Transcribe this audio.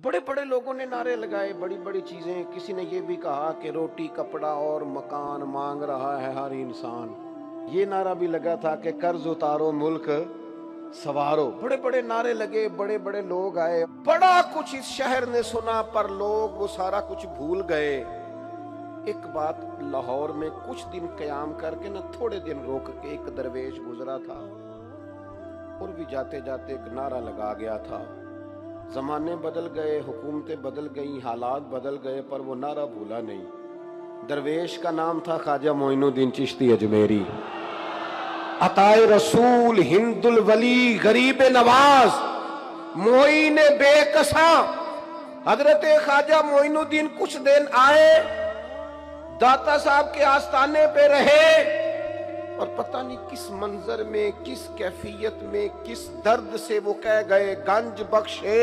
बड़े बड़े लोगों ने नारे लगाए, बड़ी बड़ी चीजें। किसी ने ये भी कहा कि रोटी कपड़ा और मकान मांग रहा है हर इंसान। ये नारा भी लगा था कि कर्ज उतारो मुल्क सवारो। बड़े बड़े नारे लगे, बड़े बड़े लोग आए, बड़ा कुछ इस शहर ने सुना, पर लोग वो सारा कुछ भूल गए। एक बात, लाहौर में कुछ दिन कयाम करके न थोड़े दिन रोक के एक दरवेश गुजरा था और भी जाते जाते एक नारा लगा गया था। जमाने बदल गए, हुकूमतें बदल गई, हालात बदल गए, पर वो नारा भूला नहीं। दरवेश का नाम था ख्वाजा मोइनुद्दीन चिश्ती अजमेरी। अताए रसूल, हिंदुल वली, गरीब नवाज, मोइन बेकसा हजरत ख्वाजा मोइनुद्दीन कुछ दिन आए, दाता साहब के आस्थाने पे रहे, और पता नहीं किस मंजर में, किस कैफियत में, किस दर्द से वो कह गए, गंज बख्शे